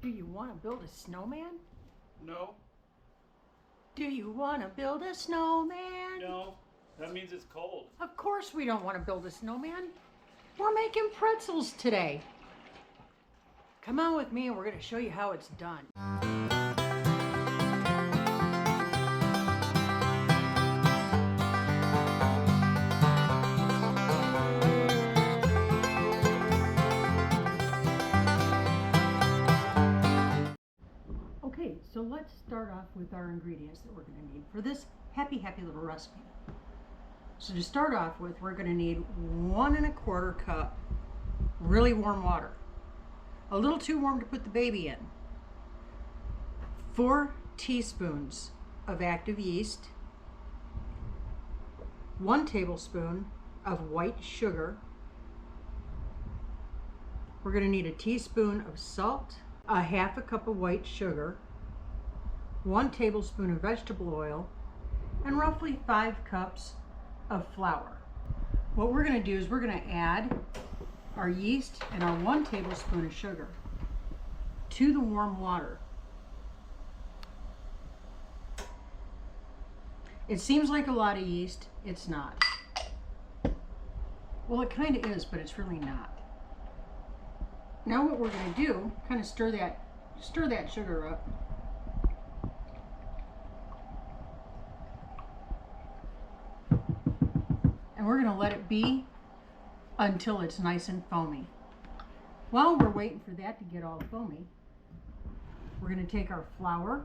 Do you want to build a snowman? No. Do you want to build a snowman? No. That means it's cold. Of course we don't want to build a snowman. We're making pretzels today. Come on with me and we're going to show you how it's done. Okay, so let's start off with our ingredients that we're going to need for this happy little recipe. So to start off with, we're going to need 1 1/4 cup really warm water. A little too warm to put the baby in. 4 teaspoons of active yeast. 1 tablespoon of white sugar. We're going to need a teaspoon of salt, a 1/2 cup of white sugar, 1 tablespoon of vegetable oil, and roughly 5 cups of flour. What we're going to do is we're going to add our yeast and our 1 tablespoon of sugar to the warm water. It seems like a lot of yeast. It's not. Well, it kind of is, but it's really not. Now what we're going to do, kind of stir that sugar up. And we're going to let it be until it's nice and foamy. While we're waiting for that to get all foamy, we're going to take our flour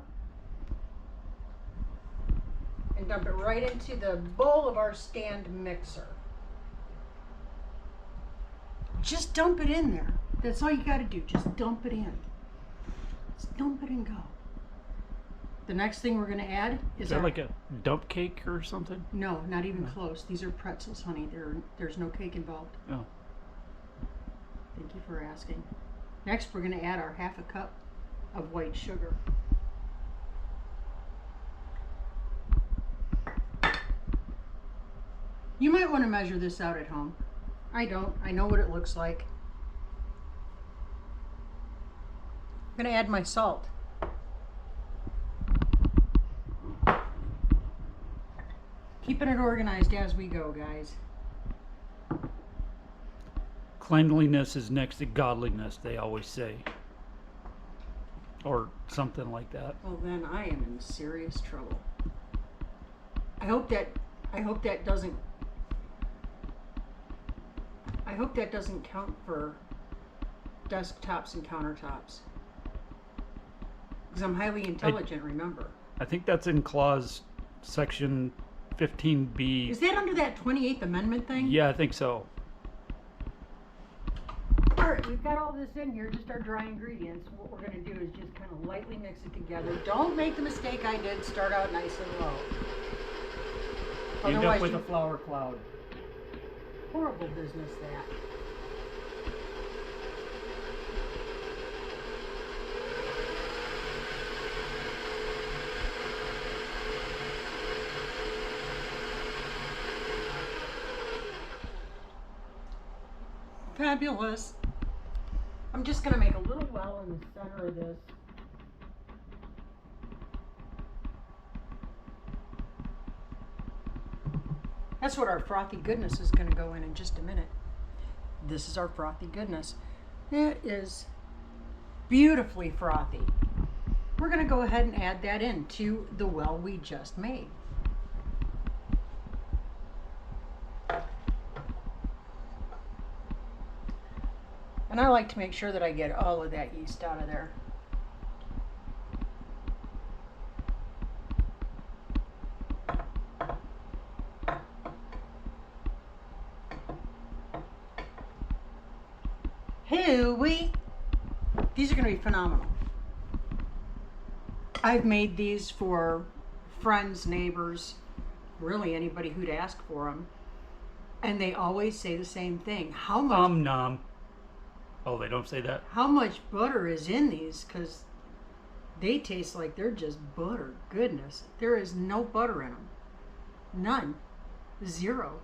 and dump it right into the bowl of our stand mixer. Just dump it in there. That's all you got to do. Just dump it in. Just dump it and go. The next thing we're going to add is that like a dump cake or something? No, not even close. These are pretzels, honey. There's no cake involved. Oh. Thank you for asking. Next, we're going to add our 1/2 cup of white sugar. You might want to measure this out at home. I don't. I know what it looks like. I'm going to add my salt. Keeping it organized as we go, guys. Cleanliness is next to godliness, they always say. Or something like that. Well, then I am in serious trouble. I hope that doesn't count for desktops and countertops. Because I'm highly intelligent, remember. I think that's in clause section 15B. Is that under that 28th Amendment thing? Yeah, I think so. Alright, we've got all this in here, just our dry ingredients. What we're going to do is just kind of lightly mix it together. Don't make the mistake I did, start out nice and low. You end up with a flour cloud. Horrible business, that. Fabulous. I'm just going to make a little well in the center of this. That's what our frothy goodness is going to go in just a minute. This is our frothy goodness. It is beautifully frothy. We're going to go ahead and add that into the well we just made. And I like to make sure that I get all of that yeast out of there. Hooey! These are going to be phenomenal. I've made these for friends, neighbors, really anybody who'd ask for them. And they always say the same thing. How much... nom. Oh, they don't say that? How much butter is in these? Because they taste like they're just butter. Goodness. There is no butter in them. None. 0.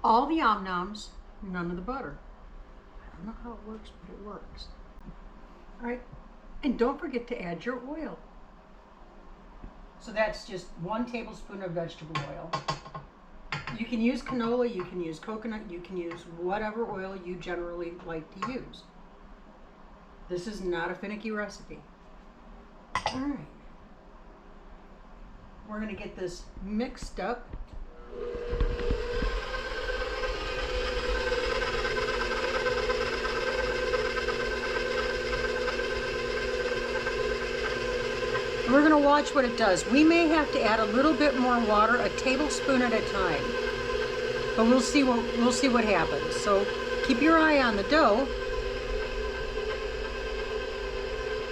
All the om-noms, none of the butter. I don't know how it works, but it works. All right, And don't forget to add your oil. So that's just 1 tablespoon of vegetable oil. You can use canola, you can use coconut, you can use whatever oil you generally like to use. This is not a finicky recipe. All right. We're going to get this mixed up. We're going to watch what it does. We may have to add a little bit more water, a tablespoon at a time. But we'll see what happens. So keep your eye on the dough.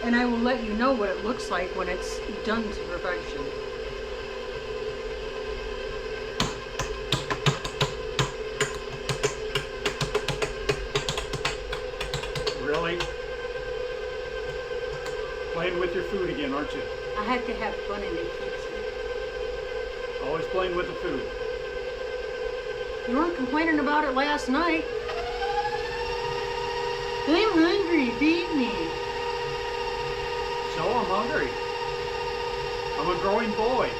And I will let you know what it looks like when it's done to perfection. Really? Playing with your food again, aren't you? I have to have fun and it keeps me. Always playing with the food. You weren't complaining about it last night. I'm hungry, feed me. So I'm hungry. I'm a growing boy.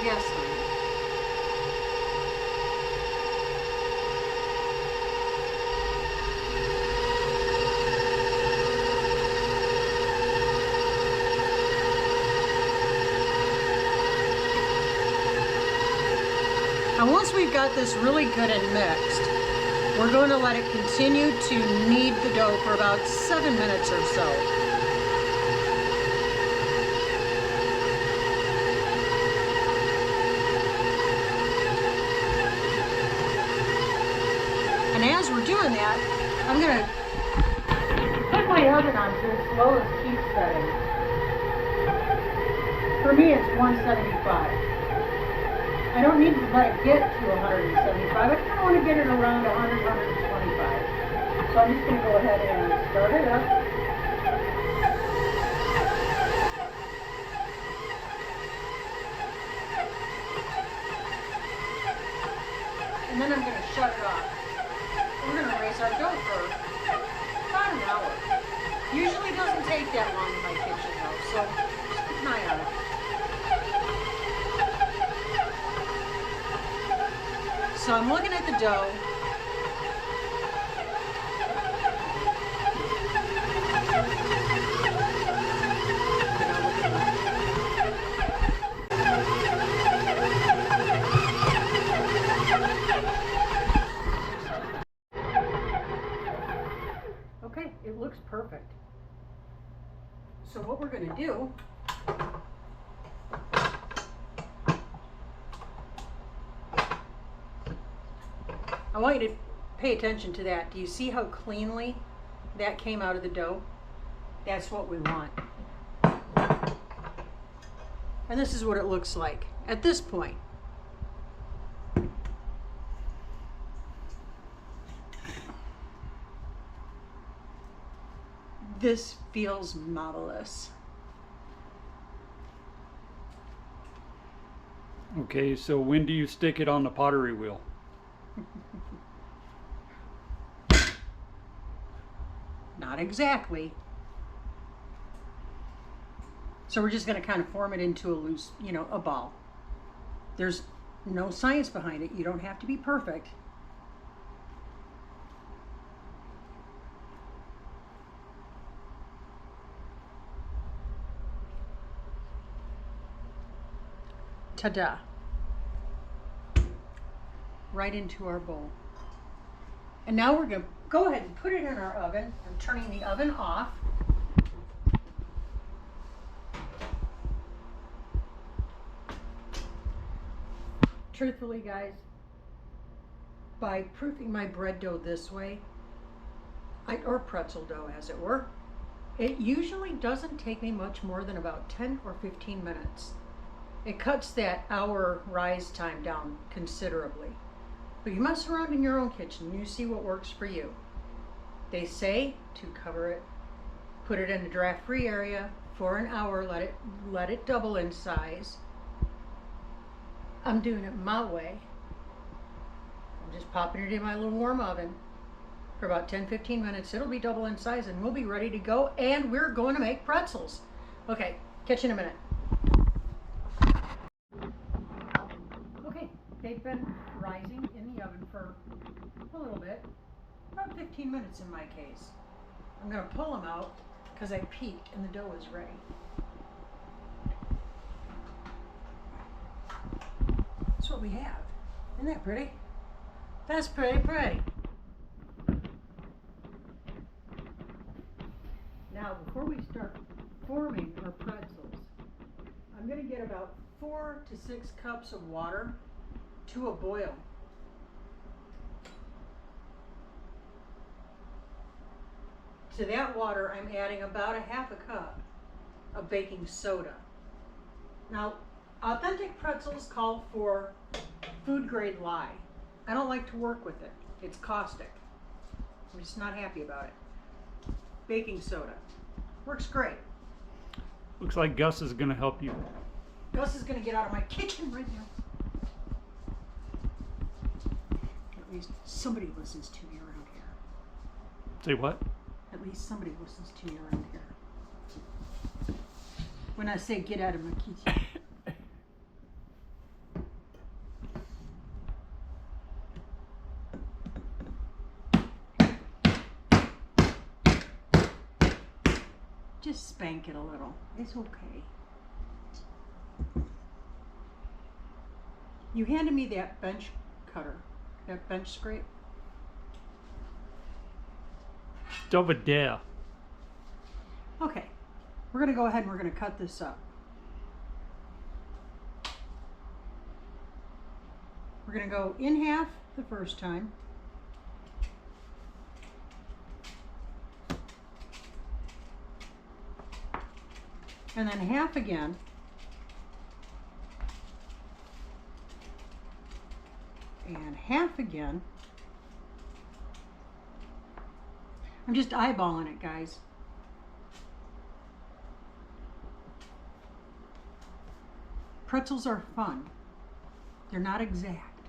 Yes, honey. Now once we've got this really good and mixed, we're going to let it continue to knead the dough for about 7 minutes or so. And as we're doing that, I'm going to put my oven on to its lowest heat setting. For me, it's 175. I don't need to let it get to 175. I kind of want to get it around 100, 125. So I'm just going to go ahead and start it up. And then I'm going to shut it off. We're going to raise our dough for about an hour. Usually doesn't take that long in my kitchen though, so just keep an eye on it. So I'm looking at the dough. Okay, it looks perfect. So what we're going to do, I want you to pay attention to that. Do you see how cleanly that came out of the dough? That's what we want. And this is what it looks like at this point. This feels marvelous. Okay, so when do you stick it on the pottery wheel? Not exactly. So we're just going to kind of form it into a loose, a ball. There's no science behind it. You don't have to be perfect. Ta-da. Right into our bowl. And now we're going to go ahead and put it in our oven. I'm turning the oven off. Truthfully, guys, by proofing my bread dough this way, or pretzel dough as it were, it usually doesn't take me much more than about 10 or 15 minutes. It cuts that hour rise time down considerably. But you mess around in your own kitchen, you see what works for you. They say to cover it, put it in a draft-free area for an hour, let it double in size. I'm doing it my way. I'm just popping it in my little warm oven. for about 10-15 minutes. It'll be double in size and we'll be ready to go, and we're going to make pretzels. Okay, catch you in a minute. Okay, they've been rising in the oven for a little bit, about 15 minutes in my case. I'm going to pull them out because I peeked and the dough is ready. That's what we have. Isn't that pretty? That's pretty. Now, before we start forming our pretzels, I'm going to get about 4 to 6 cups of water to a boil. To that water, I'm adding about 1/2 cup of baking soda. Now, authentic pretzels call for food grade lye. I don't like to work with it. It's caustic. I'm just not happy about it. Baking soda works great. Looks like Gus is going to help you. Gus is going to get out of my kitchen right now. At least somebody listens to me around here. Say what? At least somebody listens to me around here. When I say get out of my kitchen. Just spank it a little. It's okay. You handed me that bench cutter, that bench scrape. Over there. Okay, we're going to go ahead and we're going to cut this up. We're going to go in half the first time. And then half again. And half again. I'm just eyeballing it, guys. Pretzels are fun. They're not exact.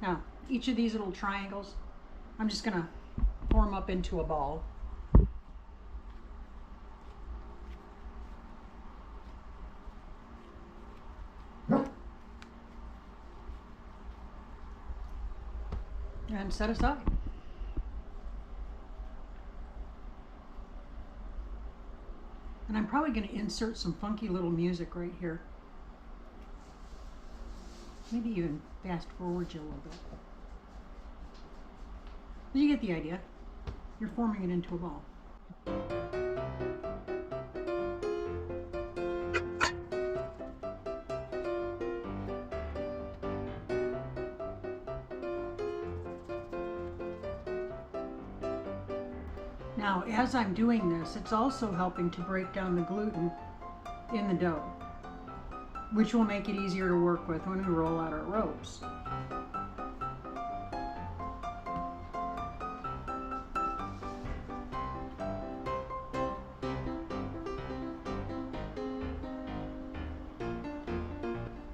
Now, each of these little triangles, I'm just going to form up into a ball. And set aside. And I'm probably going to insert some funky little music right here. Maybe even fast forward you a little bit. But you get the idea. You're forming it into a ball. Now, as I'm doing this, it's also helping to break down the gluten in the dough, which will make it easier to work with when we roll out our ropes.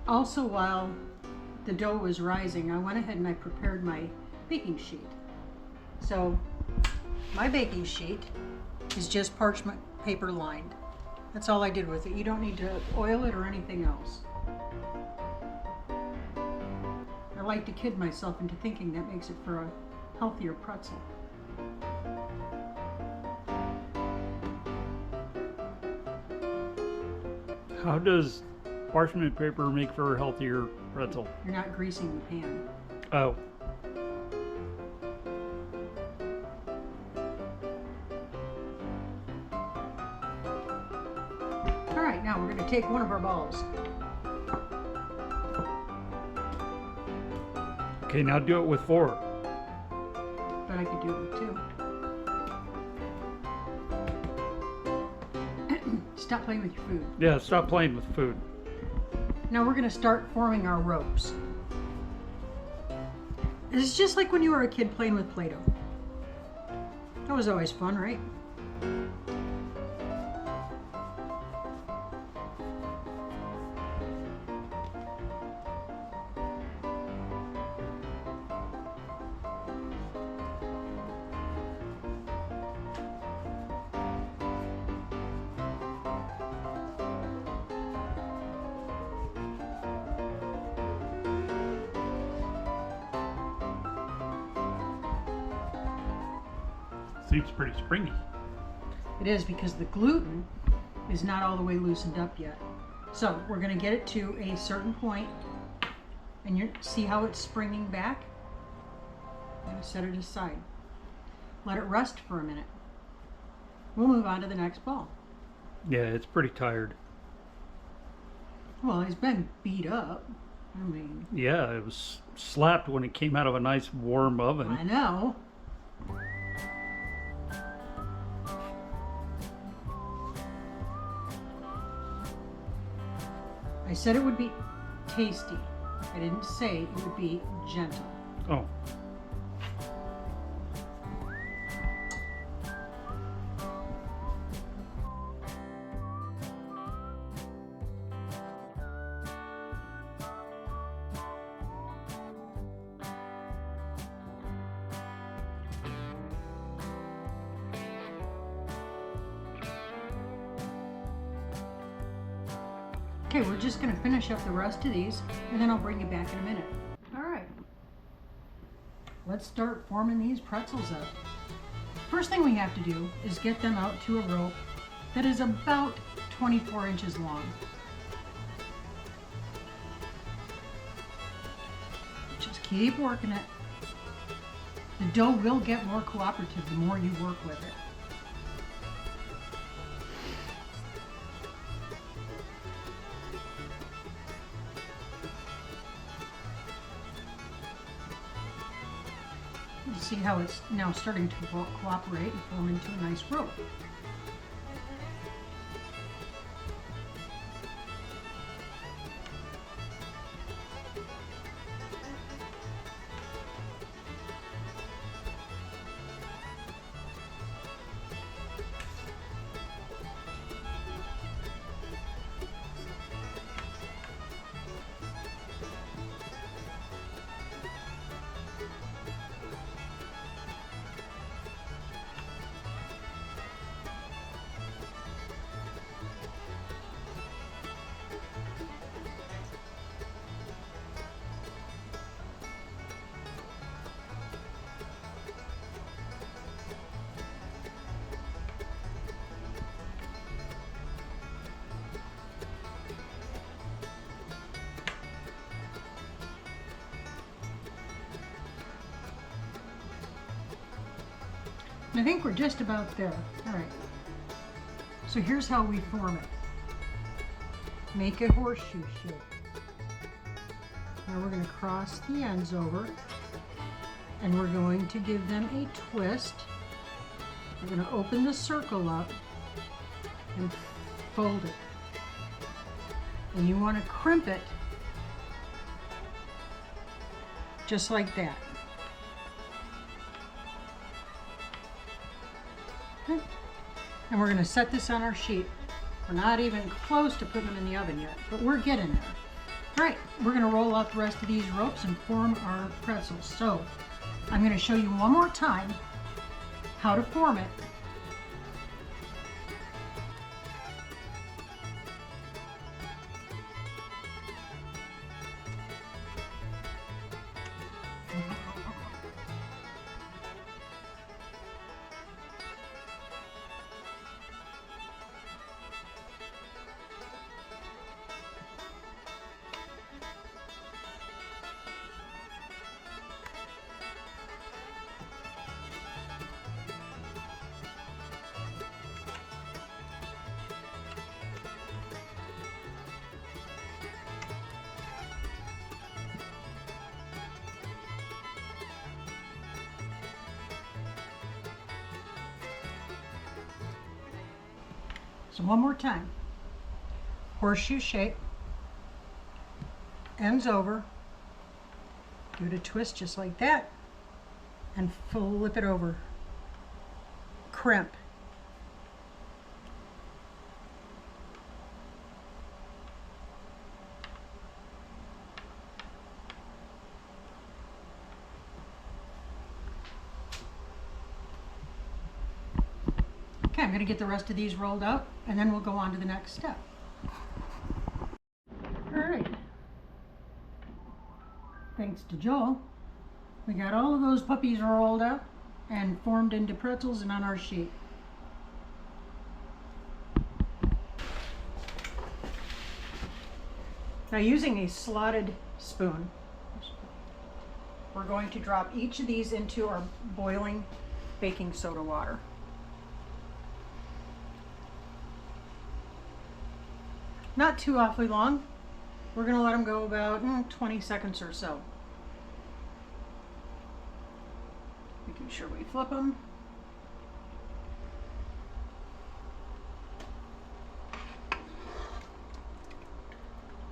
Also, while the dough was rising, I went ahead and I prepared my baking sheet. So my baking sheet is just parchment paper lined. That's all I did with it. You don't need to oil it or anything else. I like to kid myself into thinking that makes it for a healthier pretzel. How does parchment paper make for a healthier pretzel? You're not greasing the pan. Oh. All right, now we're going to take one of our balls. Okay, now do it with 4. But I could do it with 2. Stop playing with your food. Yeah, stop playing with food. Now we're going to start forming our ropes. It's just like when you were a kid playing with Play-Doh. That was always fun, right? Seems pretty springy. It is, because the gluten is not all the way loosened up yet. So we're going to get it to a certain point, and you see how it's springing back? I'm going to set it aside. Let it rest for a minute. We'll move on to the next ball. Yeah, it's pretty tired. Well, he's been beat up. I mean... Yeah, it was slapped when it came out of a nice warm oven. I know. I said it would be tasty. I didn't say it would be gentle. Oh. Okay, we're just going to finish up the rest of these, and then I'll bring you back in a minute. All right. Let's start forming these pretzels up. First thing we have to do is get them out to a rope that is about 24 inches long. Just keep working it. The dough will get more cooperative the more you work with it. You see how it's now starting to cooperate and form into a nice rope. I think we're just about there. All right. So here's how we form it. Make a horseshoe shape. Now we're going to cross the ends over, and we're going to give them a twist. We're going to open the circle up and fold it. And you want to crimp it just like that. Okay. And we're going to set this on our sheet. We're not even close to putting them in the oven yet, but we're getting there. All right, we're going to roll out the rest of these ropes and form our pretzels. So I'm going to show you one more time how to form it. So one more time. Horseshoe shape, ends over, give it a twist just like that, and flip it over. Crimp. Okay, I'm going to get the rest of these rolled up, and then we'll go on to the next step. All right. Thanks to Joel, we got all of those puppies rolled up. and formed into pretzels and on our sheet. Now, using a slotted spoon, we're going to drop each of these into our boiling baking soda water. Not too awfully long. We're going to let them go about 20 seconds or so. Making sure we flip them.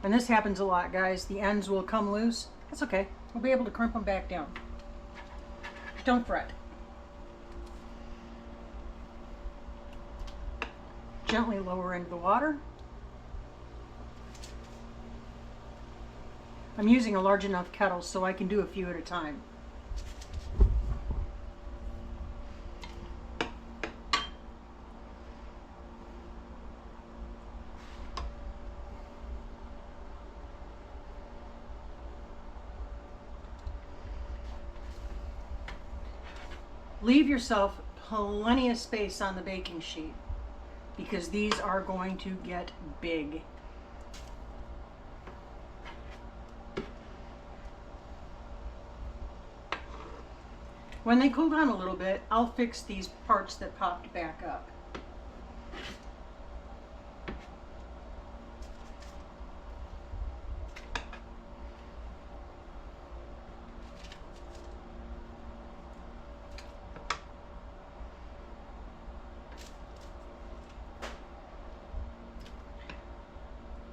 And this happens a lot, guys. The ends will come loose. That's okay. We'll be able to crimp them back down. Don't fret. Gently lower into the water. I'm using a large enough kettle so I can do a few at a time. Leave yourself plenty of space on the baking sheet because these are going to get big. When they cool down a little bit, I'll fix these parts that popped back up.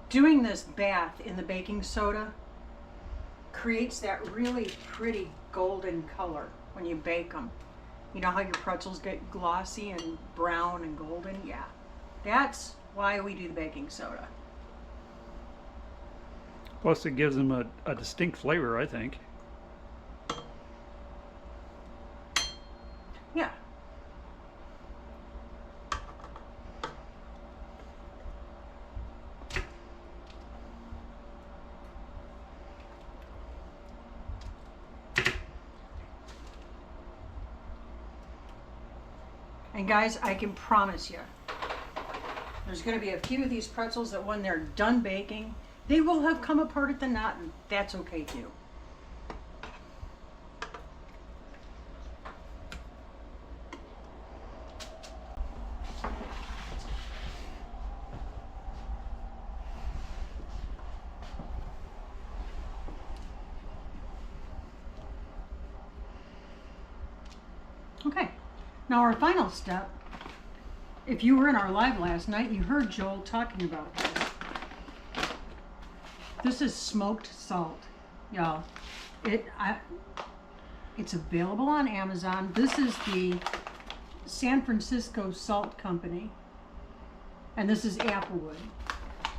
Doing this bath in the baking soda creates that really pretty golden color when you bake them. You know how your pretzels get glossy and brown and golden? Yeah, that's why we do the baking soda. Plus, it gives them a distinct flavor, I think. Yeah. And guys, I can promise you, there's going to be a few of these pretzels that when they're done baking, they will have come apart at the knot, and that's okay too. Okay. Now our final step, if you were in our live last night, you heard Joel talking about this. This is smoked salt, y'all. It's available on Amazon. This is the San Francisco Salt Company, and this is applewood.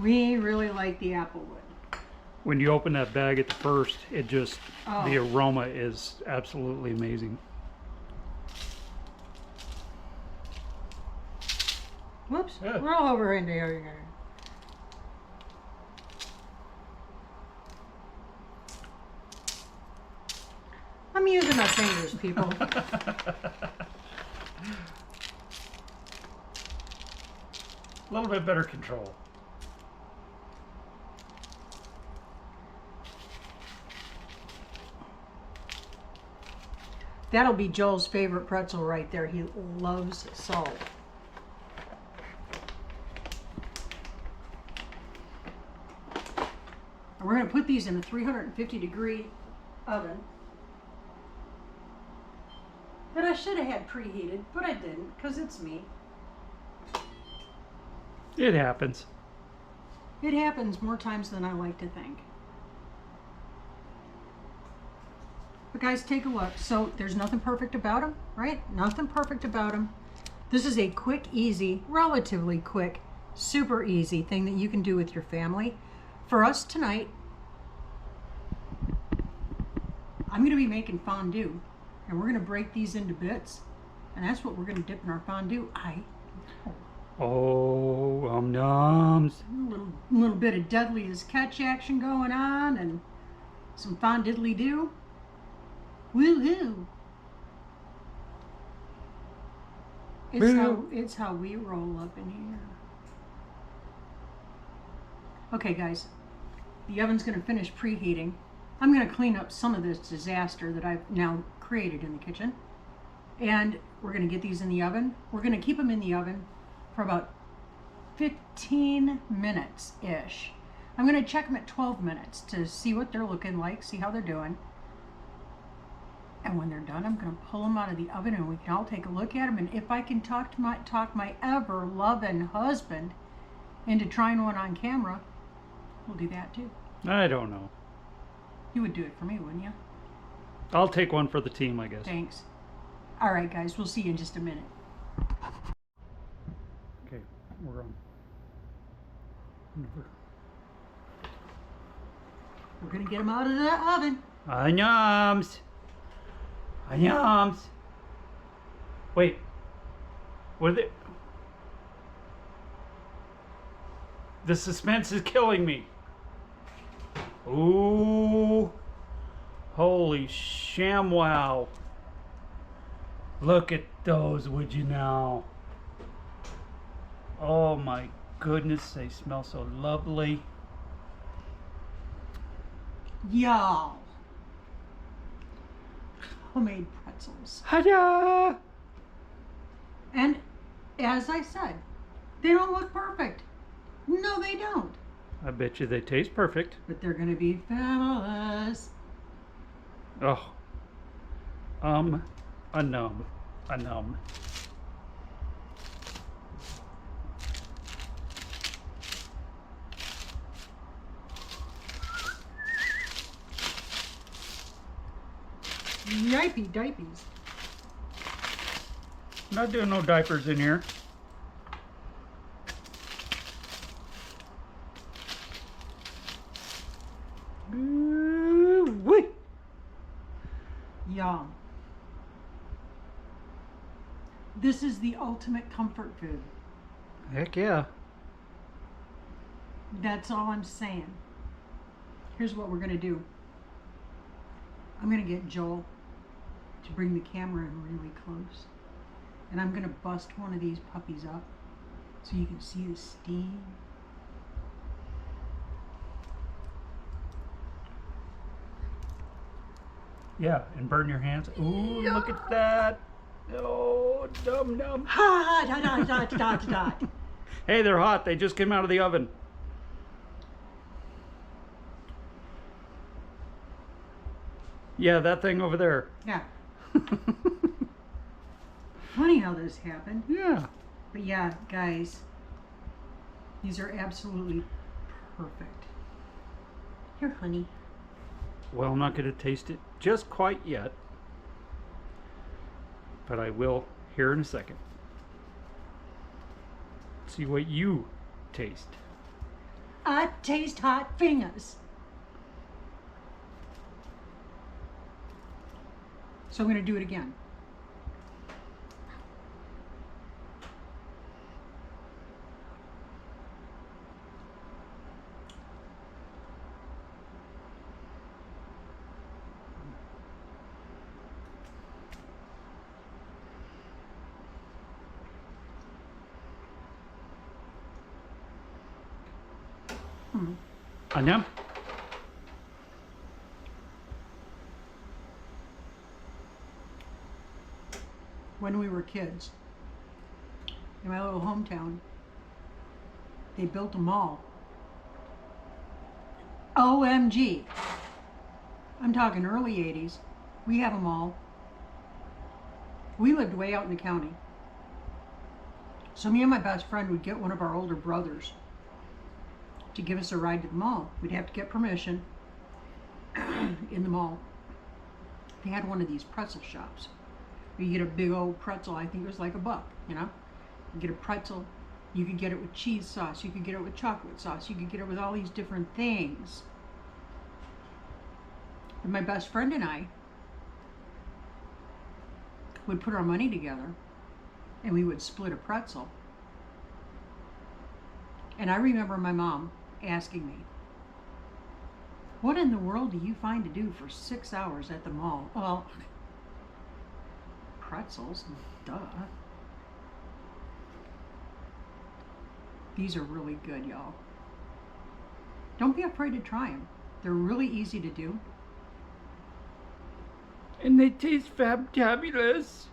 We really like the applewood. When you open that bag at the first, the aroma is absolutely amazing. Whoops, Yeah. we're all over into here. I'm using my fingers, people. A little bit better control. That'll be Joel's favorite pretzel right there. He loves salt. And we're going to put these in a 350-degree oven that I should have had preheated, but I didn't because it's me. It happens. It happens more times than I like to think. But guys, take a look. So there's nothing perfect about them, right? Nothing perfect about them. This is a quick, easy, relatively quick, super easy thing that you can do with your family. For us tonight, I'm going to be making fondue, and we're going to break these into bits, and that's what we're going to dip in our fondue. Oh, nums. A little bit of deadly as catch action going on, and some fondiddly-doo. Woo-hoo! It's how we roll up in here. Okay, guys, the oven's going to finish preheating. I'm going to clean up some of this disaster that I've now created in the kitchen. And we're going to get these in the oven. We're going to keep them in the oven for about 15 minutes-ish. I'm going to check them at 12 minutes to see what they're looking like, see how they're doing. And when they're done, I'm going to pull them out of the oven and we can all take a look at them. And if I can talk my ever-loving husband into trying one on camera, we'll do that too. I don't know. You would do it for me, wouldn't you? I'll take one for the team, I guess. Thanks. All right, guys, we'll see you in just a minute. Okay, we're on. We're going to get them out of the oven. Anyams. Anyams. Wait. What are they? The suspense is killing me. Ooh. Holy shamwow. Look at those, would you now? Oh my goodness, they smell so lovely. Y'all. Homemade pretzels. Ta-da! And as I said, they don't look perfect. No, they don't. I bet you they taste perfect. But they're going to be fabulous. Oh. A numb. Yipey diapies. Not doing no diapers in here. Wee. Yum. This is the ultimate comfort food. Heck yeah. That's all I'm saying. Here's what we're going to do. I'm going to get Joel to bring the camera in really close. And I'm going to bust one of these puppies up so you can see the steam. Yeah, and burn your hands. Ooh, look at that. Oh, dum. Ha! Dot, dot, dot, dot. Hey, they're hot. They just came out of the oven. Yeah, that thing over there. Yeah. Funny how this happened. Yeah. But yeah, guys, these are absolutely perfect. Here, honey. Well, I'm not going to taste it just quite yet. But I will here in a second. See what you taste. I taste hot fingers. So I'm going to do it again. Anya? When we were kids, in my little hometown, they built a mall. OMG. I'm talking early 80s. We have a mall. We lived way out in the county. So me and my best friend would get one of our older brothers to give us a ride to the mall. We'd have to get permission in the mall. They had one of these pretzel shops. You get a big old pretzel, I think it was like $1, you know? You get a pretzel, you could get it with cheese sauce, you could get it with chocolate sauce, you could get it with all these different things. And my best friend and I would put our money together and we would split a pretzel. And I remember my mom asking me, what in the world do you find to do for 6 hours at the mall? Well, pretzels, duh. These are really good, y'all. Don't be afraid to try them. They're really easy to do. And they taste fabulous.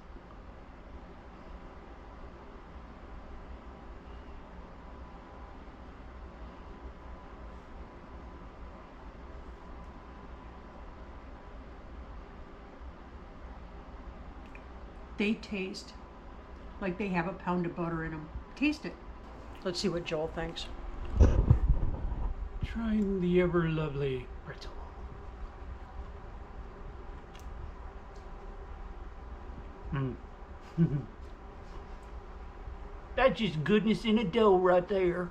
They taste like they have a pound of butter in them. Taste it. Let's see what Joel thinks. Trying the ever lovely pretzel. That's just goodness in a dough right there.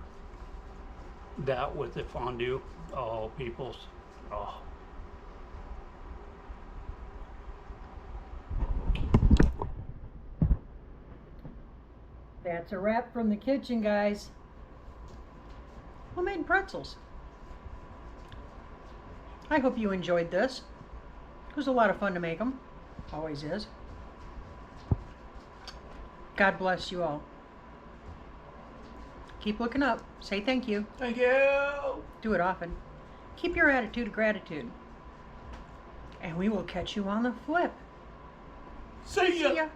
That with the fondue. Oh, peoples. Oh. That's a wrap from the kitchen, guys. Homemade pretzels. I hope you enjoyed this. It was a lot of fun to make them. Always is. God bless you all. Keep looking up. Say thank you. Thank you. Do it often. Keep your attitude of gratitude. And we will catch you on the flip. See ya. See ya.